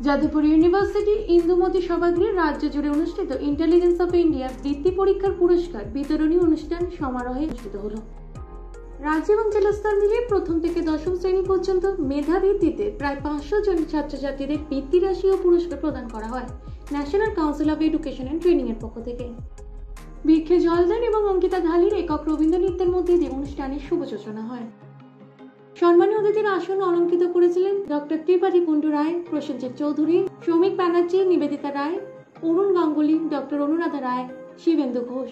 Jadavpur university Indumati সভাগৃহে রাজ্য জুড়ে অনুষ্ঠিত ইন্টেলিজেন্স অফ ইন্ডিয়া বৃত্তি পরীক্ষার পুরস্কার বিতরণী অনুষ্ঠান সমারোহে অনুষ্ঠিত হলো। রাজ্য এবং জেলা স্তর মিলিয়ে প্রথম থেকে দশম শ্রেণী পর্যন্ত মেধা ভিত্তিতে প্রায় 500 জন ছাত্রছাত্রীদের বৃত্তি রাশি ও পুরস্কার প্রদান করা হয় national council of education and training এর পক্ষ থেকে। বৃক্ষে জলদান এবং অঙ্কিতা ঢালির একক রবীন্দ্র নৃত্যের মধ্যে দিয়ে অনুষ্ঠানের শুভ সূচনা হয়। সম্মানীয় অতিথির আসন অলঙ্কৃত করেছিলেন ডক্টর ত্রিপাঠী কুণ্ডু রায়, প্রসেনজিৎ চৌধুরী, শ্রমিক ব্যানার্জি, নিবেদিতা রায়, অরুণ গাঙ্গুলি, ডক্টর অনুরাধা রায়, শিবেন্দু ঘোষ।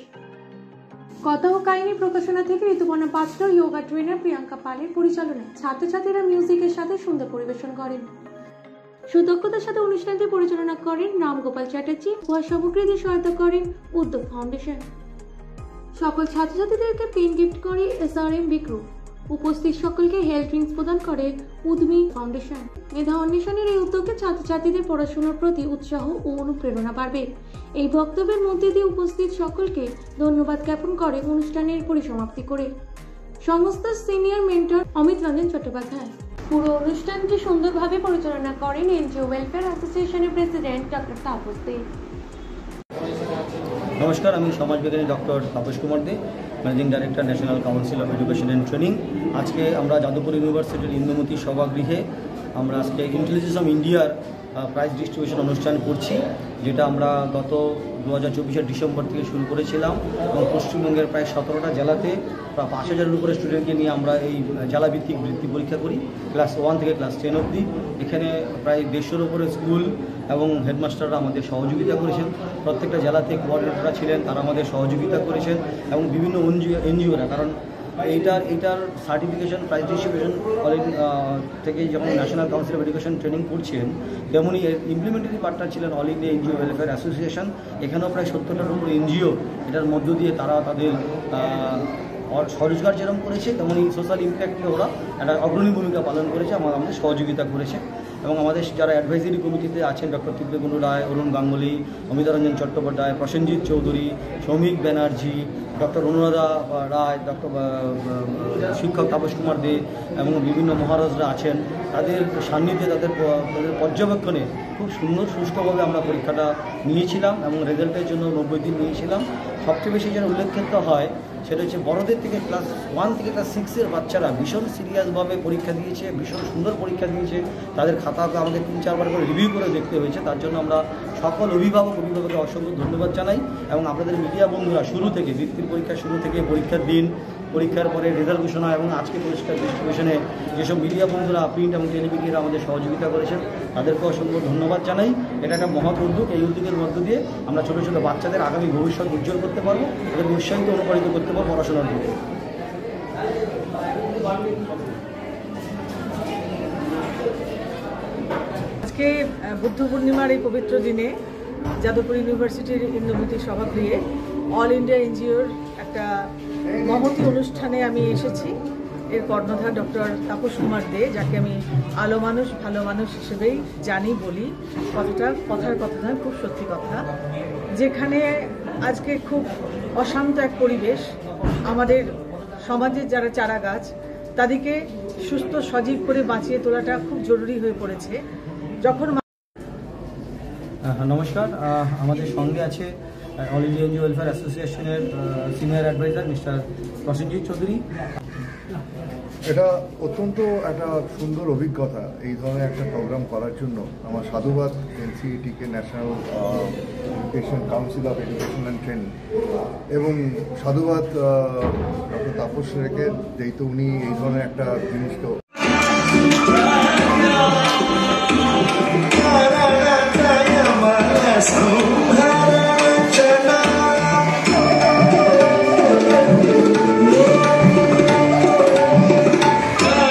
কথা ও কাহিনী প্রকাশনা থেকে ঋতুপর্ণা পাত্র, যোগা ট্রেনার প্রিয়াঙ্কা পালের পরিচালনায় ছাত্রছাত্রীরা মিউজিকের সাথে সুন্দর পরিবেশন করেন। সুদক্ষতার সাথে অনুষ্ঠানটি পরিচালনা করেন রামগোপাল চ্যাটার্জি, উপহার সামগ্রীদের সহায়তা করেন উদ্যোগ ফাউন্ডেশন। সকল ছাত্রছাত্রীদেরকে পেন গিফট করে SRM বিক্রু। উপস্থিত সকলকে হেলথ ড্রিঙ্কস প্রদান করে উদ্মি ফাউন্ডেশন। মেধা অন্বেষণের এই উদ্যোগে ছাত্রছাত্রীদের পড়াশোনার প্রতি উৎসাহ ও অনুপ্রেরণা বাড়বে। এই বক্তব্যের মধ্যে দিয়ে উপস্থিত সকলকে ধন্যবাদ জ্ঞাপন করে অনুষ্ঠানের পরিসমাপ্তি করে সমস্ত সিনিয়র মেন্টর অমিত রঞ্জন চট্টোপাধ্যায়। পুরো অনুষ্ঠানটি সুন্দরভাবে পরিচালনা করেন এনজিও ওয়েলফেয়ার অ্যাসোসিয়েশনের প্রেসিডেন্ট ডক্টর তাপস দে। নমস্কার, আমি সমাজবিজ্ঞানী doctor Tapas Kumar De, managing director national council of education and training. আজকে আমরা যাদবপুর ইউনিভার্সিটির ইন্দুমতি সভাগৃহে আমরা আজকে ইন্টেলিজেন্স অফ ইন্ডিয়ার প্রাইজ ডিস্ট্রিবিউশন অনুষ্ঠান করছি, যেটা আমরা গত 2024 ডিসেম্বর থেকে শুরু করেছিলাম এবং পশ্চিমবঙ্গের প্রায় 17টা জেলাতে প্রায় 5000-এর উপরে স্টুডেন্টকে নিয়ে আমরা এই জেলাভিত্তিক বৃত্তি পরীক্ষা করি, ক্লাস 1 থেকে ক্লাস 10 অবধি। এখানে প্রায় 150-এর উপরে স্কুল এবং হেডমাস্টাররা আমাদের সহযোগিতা করেছেন। প্রত্যেকটা জেলাতে কোঅর্ডিনেটররা ছিলেন, তারা আমাদের সহযোগিতা করেছেন এবং বিভিন্ন এনজিওরা, কারণ এইটার সার্টিফিকেশন প্রাইজ ডিস্ট্রিবিউশন থেকে যেমন national council of education training করছেন, তেমনই এর ইমপ্লিমেন্টারি পার্টনার ছিলেন all India NGO welfare association. এখানেও প্রায় 70টার উপর এনজিও এটার মধ্য দিয়ে তারা তাদের স্বরোজগার যেরকম করেছে, তেমনই সোশ্যাল ইম্প্যাক্টে ওরা একটা অগ্রণী ভূমিকা পালন করেছে, আমাদের সহযোগিতা করেছে। এবং আমাদের যারা অ্যাডভাইজারি কমিটিতে আছেন ডক্টর ত্রিপাঠী কুণ্ডু রায়, অরুণ গাঙ্গুলি, অমিত রঞ্জন চট্টোপাধ্যায়, প্রসেনজিৎ চৌধুরী, শ্রমিক ব্যানার্জি, ডক্টর অনুরাধা রায়, ডক্টর শিক্ষক তাপস কুমার দে এবং বিভিন্ন মহারাজরা আছেন। তাদের সান্নিধ্যে, তাদের পর্যবেক্ষণে খুব সুন্দর সুষ্ঠুভাবে আমরা পরীক্ষাটা নিয়েছিলাম এবং রেজাল্টের জন্য 90 দিন নিয়েছিলাম। সবচেয়ে বেশি যেন উল্লেখযোগ্য হয় সেটা হচ্ছে বড়দের থেকে ক্লাস 1 থেকে ক্লাস 6-এর বাচ্চারা ভীষণ সিরিয়াসভাবে পরীক্ষা দিয়েছে, ভীষণ সুন্দর পরীক্ষা দিয়েছে। তাদের খাতাকে আমাদের 3-4 বার করে রিভিউ করে দেখতে হয়েছে। তার জন্য আমরা সকল অভিভাবককে অসংখ্য ধন্যবাদ জানাই এবং আপনাদের মিডিয়া বন্ধুরা শুরু থেকে বৃত্তির পরীক্ষা শুরু থেকে পরীক্ষার দিন, পরীক্ষার পরে রেজাল্ট ঘোষণা এবং আজকে পুরস্কার ডিস্ট্রিবিউশনে যেসব মিডিয়া বন্ধুরা প্রিন্ট এবং টেলিভিশনে আমাদের সহযোগিতা করেছেন, তাদেরকে অসংখ্য ধন্যবাদ জানাই। এটা একটা মহৎ উদ্যোগ। এই উদ্যোগের মধ্য দিয়ে আমরা ছোটো ছোটো বাচ্চাদের আগামী ভবিষ্যৎ উজ্জ্বল করতে পারবো, তাদের উৎসাহিত অনুপ্রাণিত করতে পারবো পড়াশোনার দিকে। আজকে বুদ্ধ পূর্ণিমার এই পবিত্র দিনে যাদবপুর ইউনিভার্সিটির ইন্দুমতি সভাগৃহে অল ইন্ডিয়া এনজিওর একটা মহতী অনুষ্ঠানে আমি এসেছি। এর কর্ণধার ডক্টর তাপস কুমার দে, যাকে আমি আলো মানুষ ভালো মানুষ হিসেবেই জানি, বলি। কথার কথা নয়, খুব সত্যি কথা। যেখানে আজকে খুব অশান্ত এক পরিবেশ, আমাদের সমাজের যারা চারা গাছ তাদেরকে সুস্থ সজীব করে বাঁচিয়ে তোলাটা খুব জরুরি হয়ে পড়েছে। যখন নমস্কার, আমাদের সঙ্গে আছে অল ইন্ডিয়া এনজিও ওয়েলফেয়ার অ্যাসোসিয়েশনের senior adviser mister Prasenjit Chowdhury. এটা অত্যন্ত একটা সুন্দর অভিজ্ঞতা এই ধরনের একটা প্রোগ্রাম করার জন্য। আমার সাধুবাদ NCET-কে, national education council of education and training, এবং সাধুবাদ ডক্টর তাপস রেকে, যেহেতু উনি এই ধরনের একটা জিনিসকে